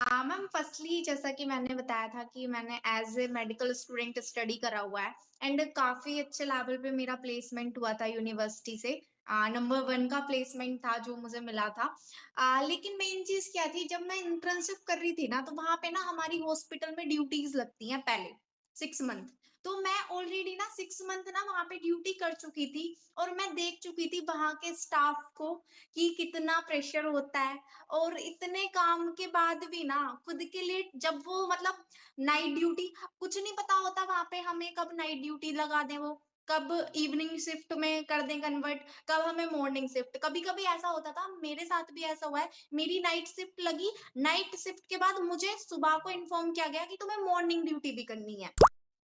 Ma'am firstly जैसा कि मैंने बताया था कि मैंने as a medical student study करा हुआ है एंड काफी अच्छे लेवल पे मेरा प्लेसमेंट हुआ था यूनिवर्सिटी से। नंबर वन का प्लेसमेंट था जो मुझे मिला था। लेकिन मेन चीज क्या थी, जब मैं इंटर्नशिप कर रही थी ना तो वहां पे ना हमारी हॉस्पिटल में ड्यूटीज लगती हैं पहले 6 मंथ। तो मैं ऑलरेडी ना 6 मंथ ना वहां पे ड्यूटी कर चुकी थी और मैं देख चुकी थी वहां के स्टाफ को कि कितना प्रेशर होता है। और इतने काम के बाद भी ना खुद के लिए जब वो मतलब नाइट ड्यूटी, कुछ नहीं पता होता वहां पे हमें कब नाइट ड्यूटी लगा दें, वो कब इवनिंग शिफ्ट में कर दें कन्वर्ट, कब हमें मॉर्निंग शिफ्ट। कभी कभी ऐसा होता था, मेरे साथ भी ऐसा हुआ है, मेरी नाइट शिफ्ट लगी, नाइट शिफ्ट के बाद मुझे सुबह को इन्फॉर्म किया गया कि तुम्हें मॉर्निंग ड्यूटी भी करनी है।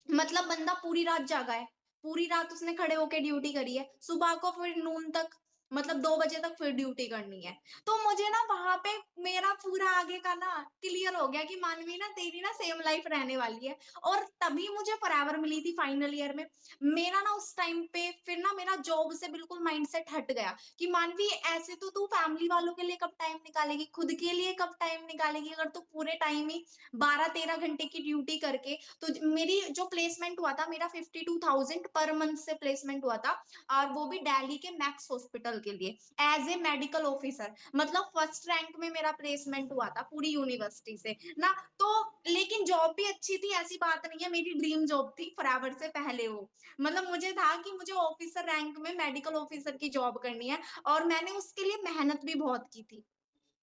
मतलब बंदा पूरी रात जागा है, पूरी रात उसने खड़े होके ड्यूटी करी है, सुबह को फिर नून तक मतलब 2 बजे तक फिर ड्यूटी करनी है। तो मुझे ना वहां पे मेरा पूरा आगे का ना क्लियर हो गया कि मानवी ना तेरी ना सेम लाइफ रहने वाली है। और तभी मुझे फॉरएवर मिली थी फाइनल ईयर में। मेरा ना उस टाइम पे फिर ना मेरा जॉब से बिल्कुल माइंडसेट हट गया कि मानवी ऐसे तो तू फैमिली वालों के लिए कब टाइम निकालेगी, खुद के लिए कब टाइम निकालेगी, अगर तू पूरे टाइम ही 12-13 घंटे की ड्यूटी करके। तो मेरी जो प्लेसमेंट हुआ था, मेरा 52,000 पर मंथ से प्लेसमेंट हुआ था। और वो भी दिल्ली के मैक्स हॉस्पिटल के लिए एज ए मेडिकल ऑफिसर। मतलब फर्स्ट रैंक में मेरा प्लेसमेंट हुआ था पूरी यूनिवर्सिटी से ना। तो लेकिन जॉब भी अच्छी थी, ऐसी बात नहीं है, मेरी ड्रीम जॉब थी फॉरएवर से पहले वो। मतलब मुझे था कि मुझे ऑफिसर रैंक में मेडिकल ऑफिसर की जॉब करनी है। और मैंने उसके लिए मेहनत भी बहुत की थी,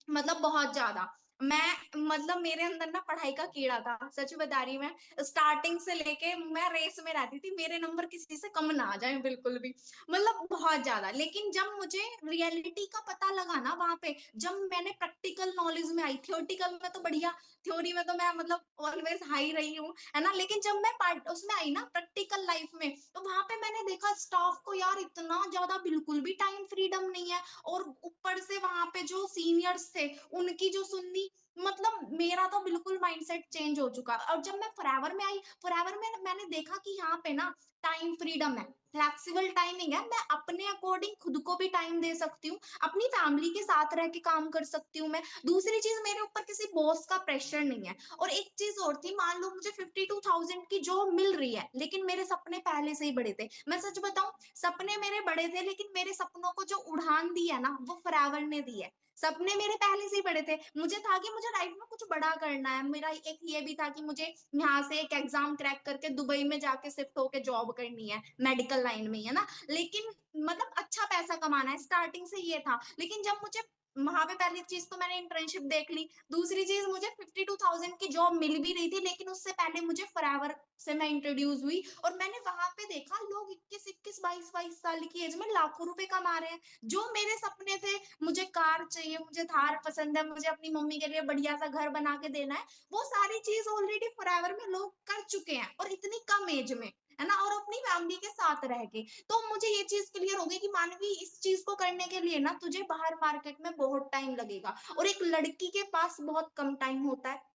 मतलब बहुत ज्यादा। मैं मतलब मेरे अंदर ना पढ़ाई का कीड़ा था, सच बता रही मैं। स्टार्टिंग से लेके मैं रेस में रहती थी, मेरे नंबर किसी से कम ना आ जाए बिल्कुल भी, मतलब बहुत ज्यादा। लेकिन जब मुझे रियलिटी का पता लगा ना वहां पे, जब मैंने प्रैक्टिकल नॉलेज में आई, थियोरटिकल में तो बढ़िया, थ्योरी में तो मैं मतलब ऑलवेज हाई रही हूँ, है ना। लेकिन जब मैं पार्ट उसमें आई ना प्रैक्टिकल लाइफ में, तो वहां पे मैंने देखा स्टाफ को यार इतना ज्यादा बिल्कुल भी टाइम फ्रीडम नहीं है। और ऊपर से वहां पे जो सीनियर्स थे उनकी जो सुननी, मतलब मेरा तो बिल्कुल माइंडसेट चेंज हो चुका। और जब मैं फॉरएवर में आई, फॉरएवर में मैंने देखा कि यहाँ पे ना टाइम फ्रीडम है, फ्लेक्सिबल टाइमिंग है, मैं अपने अकॉर्डिंग खुद को भी टाइम दे सकती हूँ, अपनी फैमिली के साथ रह के काम कर सकती हूँ मैं। दूसरी चीज, मेरे ऊपर किसी बॉस का प्रेशर नहीं है। और एक चीज और थी, मान लो मुझे 52,000 की जॉब मिल रही है, लेकिन मेरे सपने पहले से ही बड़े थे। मैं सच बताऊं, सपने मेरे बड़े थे, लेकिन मेरे सपनों को जो उड़ान दी है ना वो फॉरएवर ने दी है। सपने मेरे पहले से ही बड़े थे, मुझे था कि मुझे लाइफ में कुछ बड़ा करना है। मेरा एक ये भी था कि मुझे यहाँ से एक एग्जाम क्रैक करके दुबई में जाके शिफ्ट होके जॉब करनी है मेडिकल लाइन में, है ना। लेकिन मतलब अच्छा पैसा कमाना है, स्टार्टिंग से ये था। लेकिन जब मुझे वहां पे, पहली चीज तो मैंने इंटर्नशिप देख ली, दूसरी चीज मुझे 52,000 की जॉब मिल भी रही थी, लेकिन उससे पहले मुझे फॉरएवर से मैं इंट्रोड्यूस हुई। और मैंने वहां पे देखा लोग 21-22 साल की एज में लाखों रुपए कमा रहे हैं। जो मेरे सपने थे, मुझे कार चाहिए, मुझे थार पसंद है, मुझे अपनी मम्मी के लिए बढ़िया सा घर बना के देना है, वो सारी चीज ऑलरेडी फॉरएवर में लोग कर चुके हैं और इतनी कम एज में, है ना, और अपनी फैमिली के साथ रह के। तो मुझे ये चीज क्लियर हो गई कि मानवी इस चीज को करने के लिए ना तुझे बाहर मार्केट में बहुत टाइम लगेगा, और एक लड़की के पास बहुत कम टाइम होता है।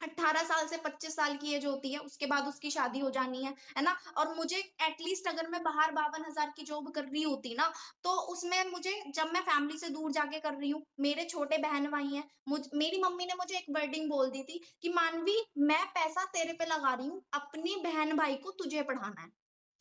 18 साल से 25 साल की एज होती है, उसके बाद उसकी शादी हो जानी है ना। और मुझे एटलीस्ट अगर मैं बाहर 52,000 की जॉब कर रही होती ना, तो उसमें मुझे, जब मैं फैमिली से दूर जाके कर रही हूँ, मेरे छोटे बहन भाई हैं, मेरी मम्मी ने मुझे एक वर्डिंग बोल दी थी कि मानवी मैं पैसा तेरे पे लगा रही हूँ, अपनी बहन भाई को तुझे पढ़ाना है।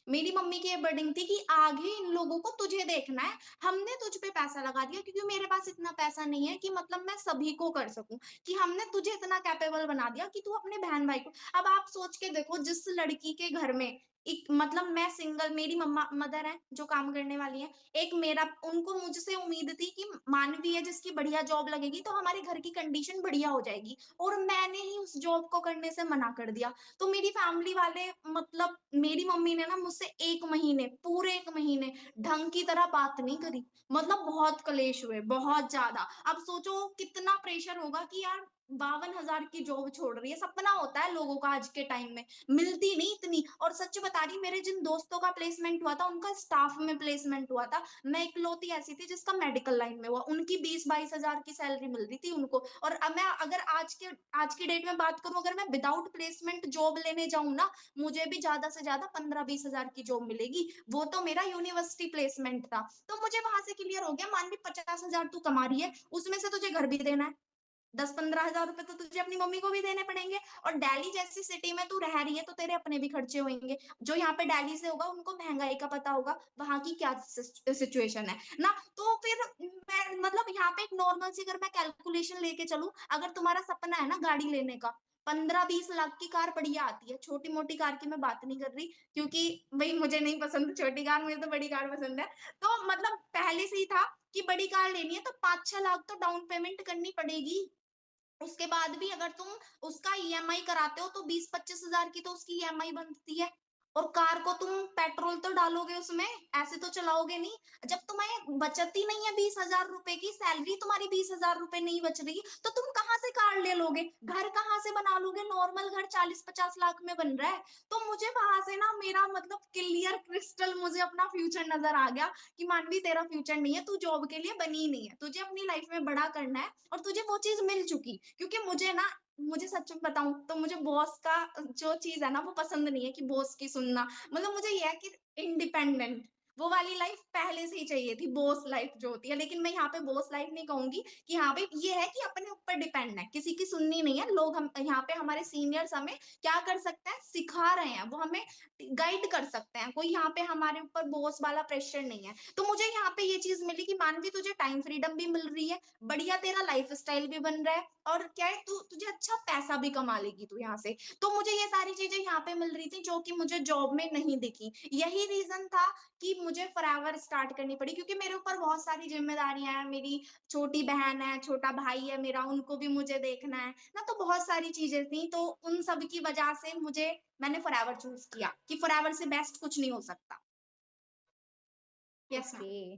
मेरी मम्मी की ये वर्डिंग थी कि आगे इन लोगों को तुझे देखना है, हमने तुझ पे पैसा लगा दिया, क्योंकि मेरे पास इतना पैसा नहीं है कि मतलब मैं सभी को कर सकूं, कि हमने तुझे इतना कैपेबल बना दिया कि तू अपने बहन भाई को। अब आप सोच के देखो, जिस लड़की के घर में एक मतलब मैं सिंगल, मेरी मम्मा मदर है जो काम करने वाली है, एक मेरा, उनको मुझसे उम्मीद थी कि मानवी है जिसकी बढ़िया जॉब लगेगी तो हमारे घर की कंडीशन बढ़िया हो जाएगी, और मैंने ही उस जॉब को करने से मना कर दिया। तो मेरी फैमिली वाले, मतलब मेरी मम्मी ने ना मुझसे 1 महीने, पूरे 1 महीने ढंग की तरह बात नहीं करी। मतलब बहुत कलेश हुए, बहुत ज्यादा। अब सोचो कितना प्रेशर होगा कि यार 52,000 की जॉब छोड़ रही है, सपना होता है लोगों का आज के टाइम में, मिलती नहीं इतनी। और सच बता रही, मेरे जिन दोस्तों का प्लेसमेंट हुआ था उनका स्टाफ में प्लेसमेंट हुआ था, मैं इकलौती ऐसी थी जिसका मेडिकल लाइन में हुआ, उनकी 20-22 हजार की सैलरी मिल रही थी उनको। और अब मैं अगर आज की डेट में बात करूं, अगर मैं विदाउट प्लेसमेंट जॉब लेने जाऊं ना, मुझे भी ज्यादा से ज्यादा 15-20 हजार की जॉब मिलेगी। वो तो मेरा यूनिवर्सिटी प्लेसमेंट था। तो मुझे वहां से क्लियर हो गया, मान ली 50,000 तू कमा रही है, उसमें से तुझे घर भी देना है, 10-15 हज़ार रुपए तो तुझे अपनी मम्मी को भी देने पड़ेंगे। और दिल्ली जैसी सिटी में तू रह रही है तो तेरे अपने भी खर्चे होंगे। जो यहाँ पे दिल्ली से होगा उनको महंगाई का पता होगा, वहाँ की क्या सिचुएशन है ना। तो फिर मैं मतलब यहाँ पे एक नॉर्मल सी अगर मैं कैलकुलेशन लेके चलूँ, अगर तुम्हारा सपना है ना गाड़ी लेने का, 15-20 लाख की कार बढ़िया आती है। छोटी मोटी कार की मैं बात नहीं कर रही, क्योंकि भाई मुझे नहीं पसंद छोटी कार, मुझे तो बड़ी कार पसंद है। तो मतलब पहले से ही था कि बड़ी कार लेनी है तो 5-6 लाख तो डाउन पेमेंट करनी पड़ेगी। उसके बाद भी अगर तुम उसका ईएमआई कराते हो तो 20-25 हज़ार की तो उसकी ईएमआई बनती है। और कार को तुम पेट्रोल तो डालोगे उसमें, ऐसे तो चलाओगे नहीं। जब तुम्हें बचत ही नहीं है 20 हज़ार रुपए की, सैलरी तुम्हारी 20 हज़ार रुपए नहीं बच रही, तो तुम कहाँ से कार ले लोगे, घर कहाँ से बना लोगे। नॉर्मल घर 40-50 लाख में बन रहा है। तो मुझे वहां से ना मेरा मतलब क्लियर क्रिस्टल मुझे अपना फ्यूचर नजर आ गया कि मानवी तेरा फ्यूचर नहीं है, तू जॉब के लिए बनी ही नहीं है, तुझे अपनी लाइफ में बड़ा करना है। और तुझे वो चीज मिल चुकी, क्योंकि मुझे सच में बताऊं तो मुझे बॉस का जो चीज है ना वो पसंद नहीं है कि बॉस की सुनना। मतलब मुझे ये है कि इंडिपेंडेंट, वो वाली लाइफ पहले से ही चाहिए थी, बॉस लाइफ जो होती है। लेकिन मैं यहाँ पे बॉस लाइफ नहीं कहूंगी, कि हाँ भाई ये है कि अपने ऊपर डिपेंड है, किसी की सुननी नहीं है। लोग हम यहाँ पे हमारे सीनियर्स हमें क्या कर सकते हैं, सिखा रहे हैं, वो हमें गाइड कर सकते हैं। कोई यहाँ पे हमारे ऊपर बॉस वाला प्रेशर नहीं है। तो मुझे यहाँ पे ये चीज मिली कि मानवी तुझे टाइम फ्रीडम भी मिल रही है, बढ़िया तेरा लाइफ स्टाइल भी बन रहा है, और क्या है तू तुझे अच्छा पैसा भी कमा लेगी तू यहाँ से। तो मुझे ये सारी चीजें यहाँ पे मिल रही थी जो कि मुझे जॉब में नहीं दिखी। यही रीजन था कि मुझे फॉरएवर स्टार्ट करनी पड़ी, क्योंकि मेरे ऊपर बहुत सारी जिम्मेदारियां हैं। मेरी छोटी बहन है, छोटा भाई है मेरा, उनको भी मुझे देखना है ना। तो बहुत सारी चीजें थी, तो उन सब की वजह से मैंने फॉरएवर चूज किया कि फॉरएवर से बेस्ट कुछ नहीं हो सकता। Yes okay. मैम।